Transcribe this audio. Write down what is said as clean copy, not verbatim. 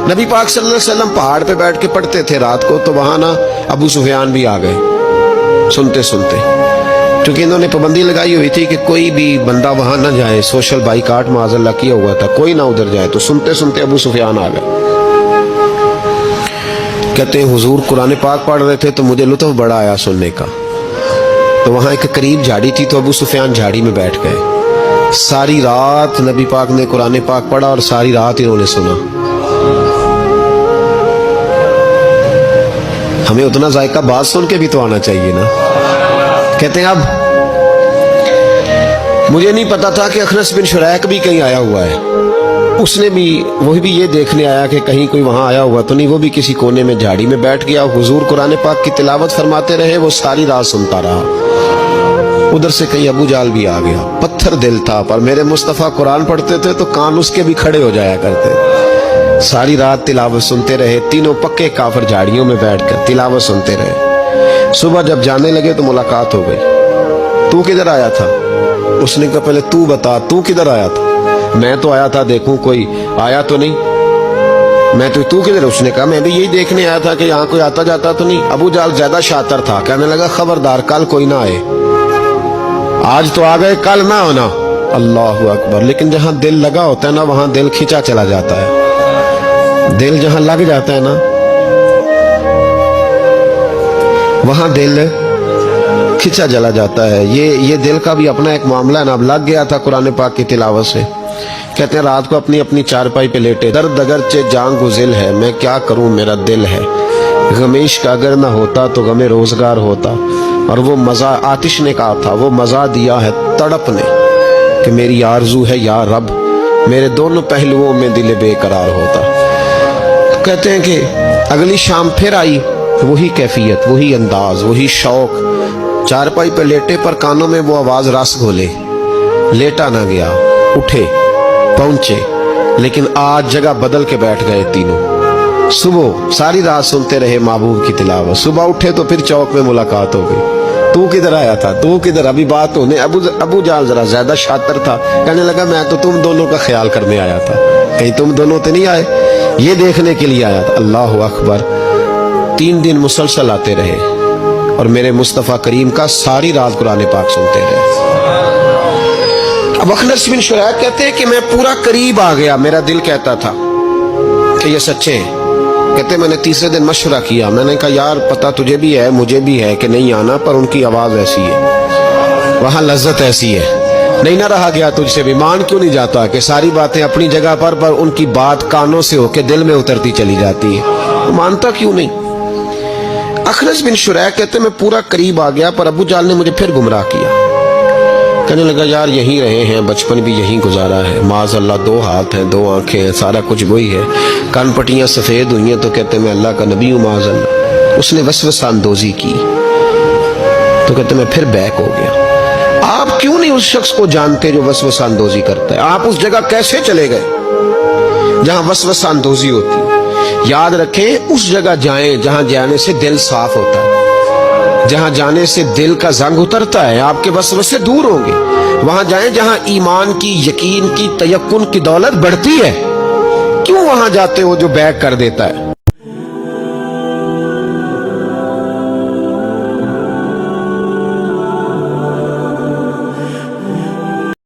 نبی پاک صلی اللہ علیہ وسلم پہاڑ پہ بیٹھ کے پڑھتے تھے رات کو، تو وہاں نا ابو سفیان بھی آ گئے سنتے سنتے، کیونکہ انہوں نے پابندی لگائی ہوئی تھی کہ کوئی بھی بندہ وہاں نہ جائے، سوشل بائیکاٹ معاذ اللہ کیا ہوا تھا، کوئی نہ ادھر جائے، تو سنتے سنتے ابو سفیان آ گئے۔ کہتے ہیں حضور قرآن پاک پڑھ رہے تھے تو مجھے لطف بڑا آیا سننے کا، تو وہاں ایک قریب جھاڑی تھی، تو ابو سفیان جھاڑی میں بیٹھ گئے۔ ساری رات نبی پاک نے قرآن پاک پڑھا اور ساری رات انہوں نے سنا۔ ہمیں اتنا ذائقہ بات سن کے بھی تو آنا چاہیے نا۔ کہتے ہیں اب مجھے نہیں پتا تھا کہ اخنس بن شریک بھی کہیں آیا ہوا ہے، اس نے بھی وہی بھی یہ دیکھنے آیا کہ کہیں کوئی وہاں آیا ہوا تو نہیں، وہ بھی کسی کونے میں جھاڑی میں بیٹھ گیا۔ حضور قرآن پاک کی تلاوت فرماتے رہے، وہ ساری رات سنتا رہا۔ ادھر سے کہیں ابو جال بھی آ گیا، پتھر دل تھا، پر میرے مصطفیٰ قرآن پڑھتے تھے تو کان اس کے بھی کھڑے ہو جایا کرتے۔ ساری رات تلاوت سنتے رہے، تینوں پکے کافر جھاڑیوں میں بیٹھ کر تلاوت سنتے رہے۔ صبح جب جانے لگے تو ملاقات ہو گئی۔ تو کدھر آیا تھا؟ اس نے کہا پہلے تو بتا، تو کدھر آیا تھا؟ میں تو آیا تھا دیکھوں کوئی آیا تو نہیں۔ میں تو کدھر؟ اس نے کہا میں بھی یہی دیکھنے آیا تھا کہ یہاں کوئی آتا جاتا تو نہیں۔ ابو جال زیادہ شاطر تھا، کہنے لگا خبردار کل کوئی نہ آئے، آج تو آ گئے کل نہ ہونا۔ اللہ اکبر۔ لیکن جہاں دل لگا ہوتا ہے نا وہاں دل کھینچا چلا جاتا ہے۔ دل جہاں لگ جاتا ہے نا وہاں دل کھینچا چلا جاتا ہے۔ یہ دل کا بھی اپنا ایک معاملہ ہے نا۔ اب لگ گیا تھا قرآن پاک کی تلاوت سے۔ کہتے ہیں رات کو اپنی چارپائی پہ لیٹے، درد اگرچہ جان گزل ہے، میں کیا کروں میرا دل ہے، غمیش کا اگر نہ ہوتا تو غم روزگار ہوتا۔ اور وہ مزہ آتش نے کہا تھا، وہ مزہ دیا ہے تڑپ نے کہ میری آرزو ہے یا رب میرے دونوں پہلوؤں میں دل بے قرار ہوتا۔ کہتے ہیں کہ اگلی شام پھر آئی، وہی کیفیت، وہی انداز، وہی شوق۔ چارپائی پہ لیٹے پر کانوں میں وہ آواز رس گھولے، لیٹا نہ گیا، اٹھے پہنچے، لیکن آج جگہ بدل کے بیٹھ گئے تینوں۔ صبح ساری رات سنتے رہے محبوب کی تلاوت، صبح اٹھے تو پھر چوک میں ملاقات ہو گئی۔ تو کدھر آیا تھا؟ تو کدھر؟ ابھی بات ہونے۔ ابو جال ذرا زیادہ شاطر تھا، کہنے لگا میں تو تم دونوں کا خیال کرنے آیا تھا، کہیں تم دونوں تو نہیں آئے، یہ دیکھنے کے لیے آیا تھا۔ اللہ اکبر۔ 3 دن مسلسل آتے رہے اور میرے مصطفیٰ کریم کا ساری رات قرآن پاک سنتے رہے۔ اب اخنس بن شریک کہتے ہیں کہ میں پورا قریب آ گیا، میرا دل کہتا تھا کہ یہ سچے ہیں۔ کہتے میں نے تیسرے دن مشورہ کیا، میں نے کہا یار پتہ تجھے بھی ہے مجھے بھی ہے کہ نہیں آنا، پر ان کی آواز ایسی ہے، وہاں لذت ایسی ہے، نہیں نہ رہا گیا تجھ سے بھی۔ مان کیوں نہیں جاتا کہ ساری باتیں اپنی جگہ پر ان کی بات کانوں سے ہو کے دل میں اترتی چلی جاتی ہے، مانتا کیوں نہیں؟ اخنس بن شریک کہتے میں پورا قریب آ گیا، پر ابو جال نے مجھے پھر گمراہ کیا۔ کہنے لگا یار یہیں رہے ہیں، بچپن بھی یہیں گزارا ہے، معاذ اللہ 2 ہاتھ ہیں 2 آنکھیں ہیں، سارا کچھ وہی ہے، کان پٹیاں سفید ہوئی ہیں تو کہتے میں اللہ کا نبی ہوں معاذ اللہ۔ اس نے وسوسہ اندوزی کی تو کہتے میں پھر بیک ہو گیا۔ آپ کیوں نہیں اس شخص کو جانتے جو وسوسہ اندوزی کرتا ہے؟ آپ اس جگہ کیسے چلے گئے جہاں وسوسہ اندوزی ہوتی ہے؟ یاد رکھیں اس جگہ جائیں جہاں جانے سے دل صاف ہوتا ہے، جہاں جانے سے دل کا زنگ اترتا ہے، آپ کے وسوسے دور ہوں گے۔ وہاں جائیں جہاں ایمان کی، یقین کی، تیقن کی دولت بڑھتی ہے۔ کیوں وہاں جاتے ہو جو بیک کر دیتا ہے؟